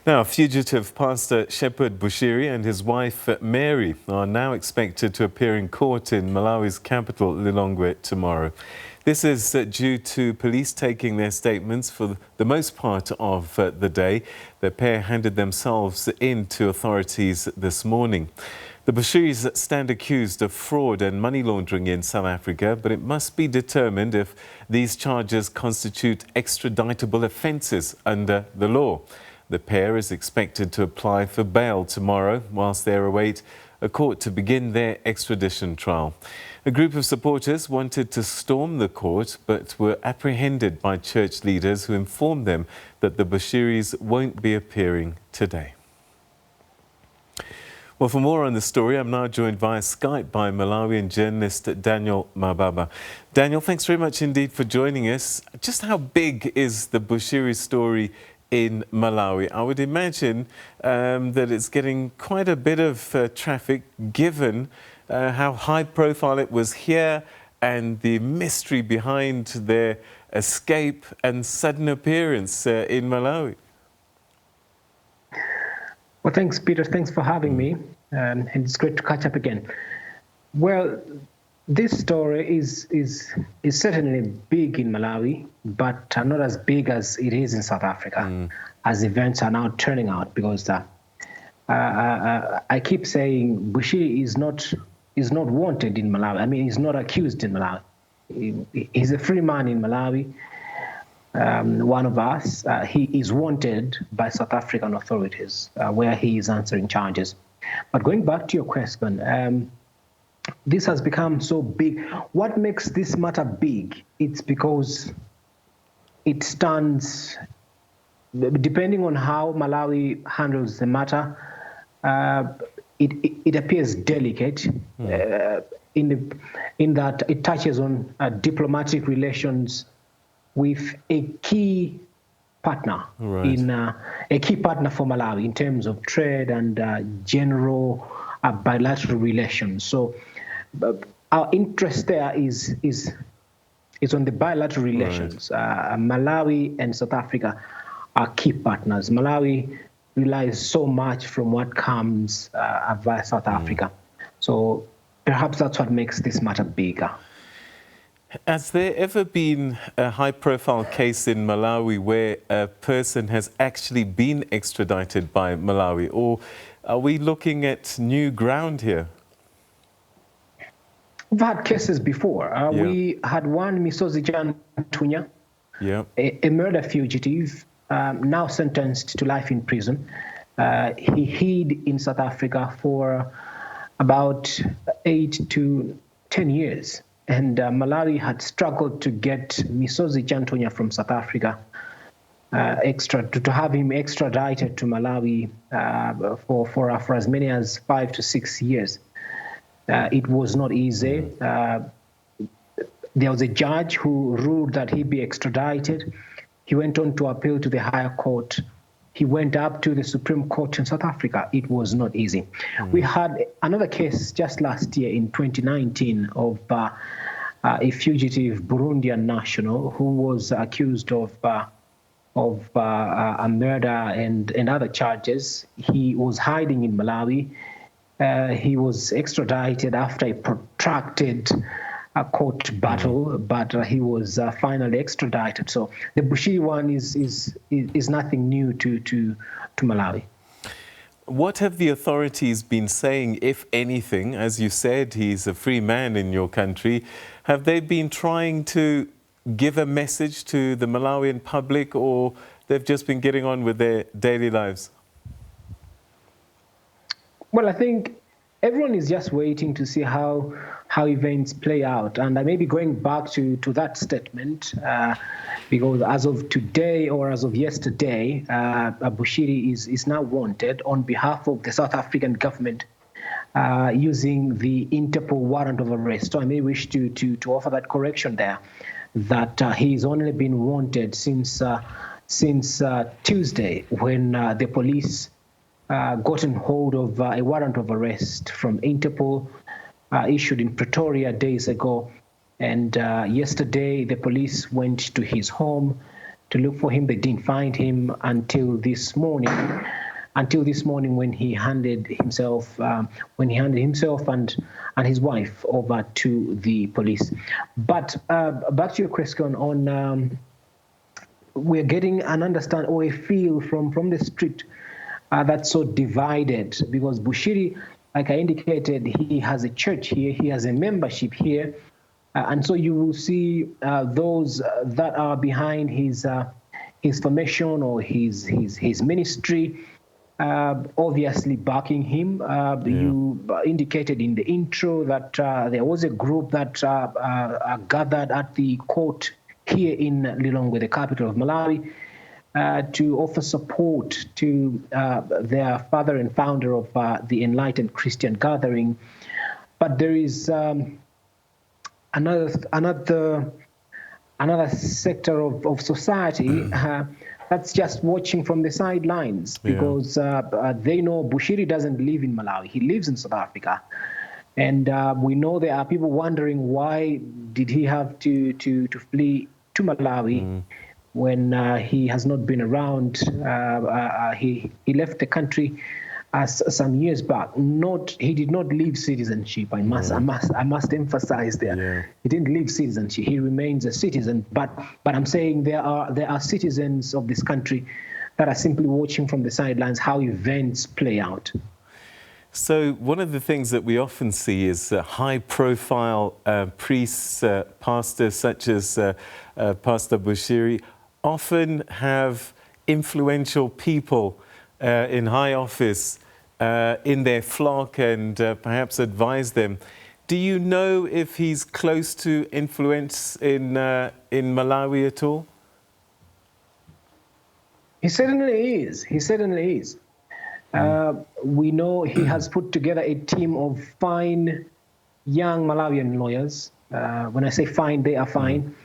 Now, fugitive pastor Shepherd Bushiri and his wife Mary are now expected to appear in court in Malawi's capital, Lilongwe, tomorrow. This is due to police taking their statements for the most part of the day. The pair handed themselves in to authorities this morning. The Bushiris stand accused of fraud and money laundering in South Africa, but it must be determined if these charges constitute extraditable offences under the law. The pair is expected to apply for bail tomorrow whilst they await a court to begin their extradition trial. A group of supporters wanted to storm the court but were apprehended by church leaders who informed them that the Bushiris won't be appearing today. Well, for more on the story, I'm now joined via Skype by Malawian journalist Daniel Mababa. Daniel, thanks very much indeed for joining us. Just how big is the Bushiri story in Malawi? I would imagine that it's getting quite a bit of traffic given how high profile it was here and the mystery behind their escape and sudden appearance in Malawi. Well, thanks, Peter. Thanks for having me. And it's great to catch up again. Well, this story is certainly big in Malawi, but not as big as it is in South Africa, as events are now turning out. Because I keep saying Bushiri is not wanted in Malawi. I mean, he's not accused in Malawi. He's a free man in Malawi. One of us. He is wanted by South African authorities, where he is answering charges. But going back to your question, this has become so big. What makes this matter big? It's because it stands, depending on how Malawi handles the matter, it appears delicate in that it touches on diplomatic relations with a key partner, a key partner for Malawi in terms of trade and general bilateral relations. So our interest there is on the bilateral relations. Malawi and South Africa are key partners. Malawi relies so much from what comes via South Africa. So perhaps that's what makes this matter bigger. Has there ever been a high-profile case in Malawi where a person has actually been extradited by Malawi, or are we looking at new ground here? We've had cases before. We had one, Misozi Jantunya, a murder fugitive, now sentenced to life in prison. He hid in South Africa for about 8 to 10 years. And Malawi had struggled to get Misozi Jantunya from South Africa, to have him extradited to Malawi for as many as 5 to 6 years. It was not easy. There was a judge who ruled that he be extradited. He went on to appeal to the higher court. He went up to the Supreme Court in South Africa. It was not easy. We had another case just last year in 2019 of a fugitive Burundian national who was accused of a murder and other charges. He was hiding in Malawi. He was extradited after a protracted court battle, but he was finally extradited. So the Bushiri one is nothing new to Malawi. What have the authorities been saying, if anything? As you said, he's a free man in your country. Have they been trying to give a message to the Malawian public, or they've just been getting on with their daily lives? Well, I think everyone is just waiting to see how events play out. And I may be going back to that statement because as of today or as of yesterday, Bushiri is now wanted on behalf of the South African government using the Interpol warrant of arrest. So I may wish to offer that correction there, that he's only been wanted since Tuesday when the police gotten hold of a warrant of arrest from Interpol issued in Pretoria days ago. And yesterday, the police went to his home look for him. They didn't find him until this morning. When he handed himself and his wife over to the police. But back to your question on, we're getting an understand or a feel from the street that's so divided, because Bushiri, like I indicated, he has a church here, he has a membership here, and so you will see those that are behind his formation or his ministry, obviously backing him. You indicated in the intro that there was a group that gathered at the court here in Lilongwe, the capital of Malawi, to offer support to their father and founder of the Enlightened Christian Gathering. But there is another sector of society that's just watching from the sidelines, because they know Bushiri doesn't live in Malawi. He lives in South Africa. And we know there are people wondering, why did he have to flee to Malawi when he has not been around? He left the country some years back. He did not leave citizenship. I must emphasize there. Yeah. He didn't leave citizenship. He remains a citizen. But I'm saying there are citizens of this country that are simply watching from the sidelines how events play out. So one of the things that we often see is high-profile priests, pastors such as Pastor Bushiri, often have influential people in high office in their flock and perhaps advise them. Do you know if he's close to influence in Malawi at all? He certainly is. He certainly is. We know he has put together a team of fine young Malawian lawyers. When I say fine, they are fine.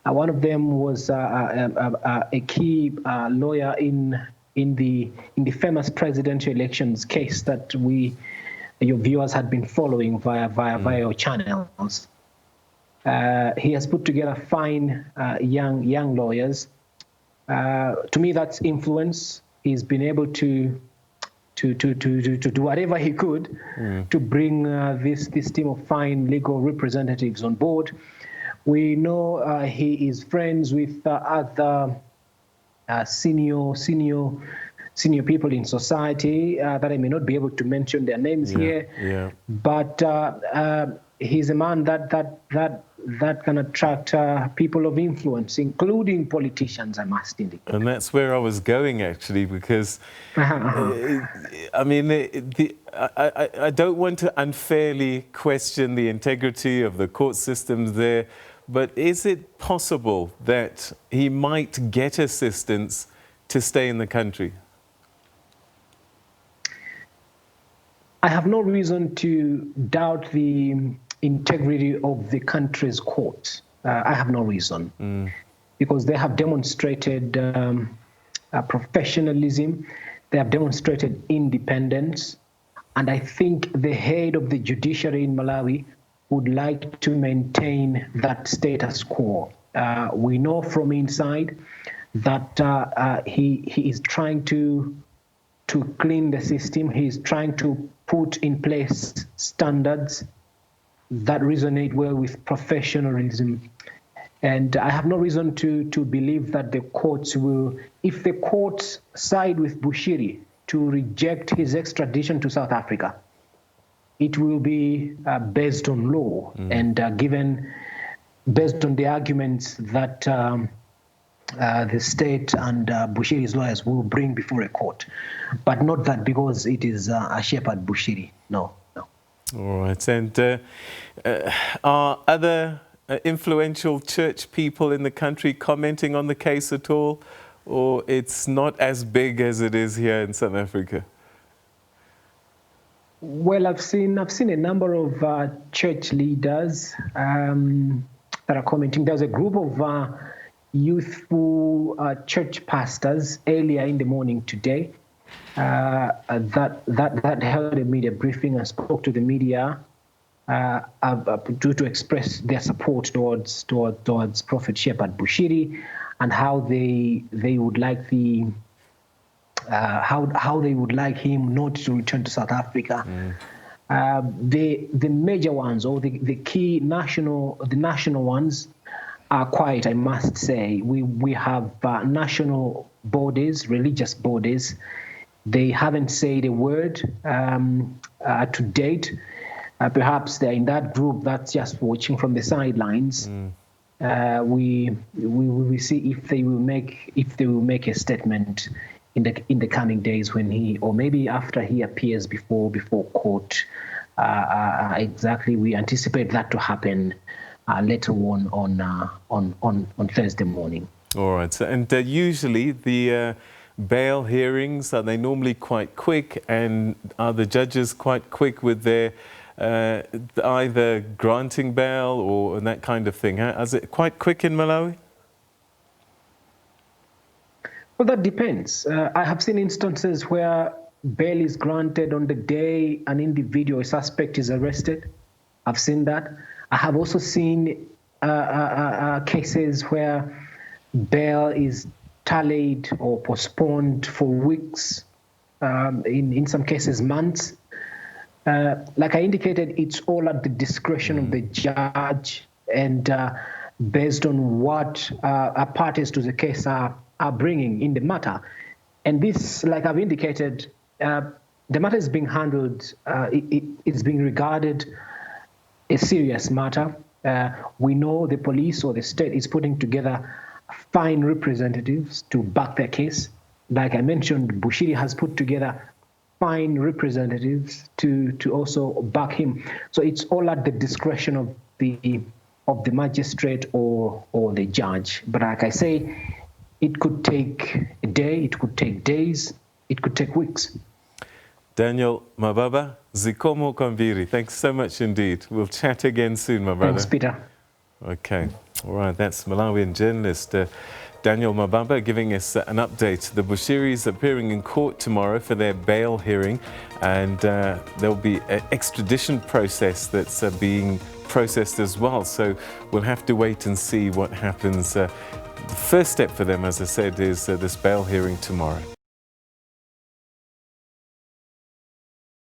One of them was a key lawyer in the famous presidential elections case that your viewers had been following via your channels. He has put together fine young lawyers. To me, that's influence. He's been able to do whatever he could to bring this team of fine legal representatives on board. We know he is friends with other senior people in society that I may not be able to mention their names here. Yeah. But he's a man that can attract people of influence, including politicians, I must indicate. And that's where I was going, actually, because I mean, I don't want to unfairly question the integrity of the court systems there, but is it possible that he might get assistance to stay in the country? I have no reason to doubt the integrity of the country's courts. I have no reason, because they have demonstrated professionalism, they have demonstrated independence, and I think the head of the judiciary in Malawi would like to maintain that status quo. We know from inside that he is trying to clean the system. He is trying to put in place standards that resonate well with professionalism. And I have no reason to believe that the courts will, if the courts side with Bushiri to reject his extradition to South Africa, it will be based on law and based on the arguments that the state and Bushiri's lawyers will bring before a court. But not that because it is a Shepherd Bushiri. No. All right. And are other influential church people in the country commenting on the case at all? Or it's not as big as it is here in South Africa? Well, I've seen a number of church leaders that are commenting. There's a group of youthful church pastors earlier in the morning today that held a media briefing and spoke to the media to express their support towards Prophet Shepherd Bushiri and how they would like the how they would like him not to return to South Africa. The major ones, or the key national ones, are quiet, I must say. We have national bodies, religious bodies. They haven't said a word to date. Perhaps they're in that group that's just watching from the sidelines. We will see if they will make a statement in the coming days when he, or maybe after he appears before court. Exactly, we anticipate that to happen later on Thursday morning. All right, so, and usually the bail hearings, are they normally quite quick, and are the judges quite quick with their either granting bail or that kind of thing? Is it quite quick in Malawi? Well, that depends. I have seen instances where bail is granted on the day an individual, a suspect, is arrested. I've seen that. I have also seen cases where bail is tallied or postponed for weeks, in some cases months. Like I indicated, it's all at the discretion of the judge, and based on what parties to the case are bringing in the matter. And this, like I've indicated, the matter is being handled, it's being regarded a serious matter. We know the police or the state is putting together fine representatives to back their case. Like I mentioned, Bushiri has put together fine representatives to also back him. So it's all at the discretion of the magistrate or the judge. But like I say, it could take a day, it could take days, it could take weeks. Daniel Mababa, Zikomo Konviri, thanks so much indeed. We'll chat again soon, my brother. Thanks, Peter. Okay, all right, that's Malawian journalist Daniel Mababa giving us an update. The Bushiris appearing in court tomorrow for their bail hearing, and there'll be an extradition process that's being processed as well. So we'll have to wait and see what happens. The first step for them, as I said, is this bail hearing tomorrow.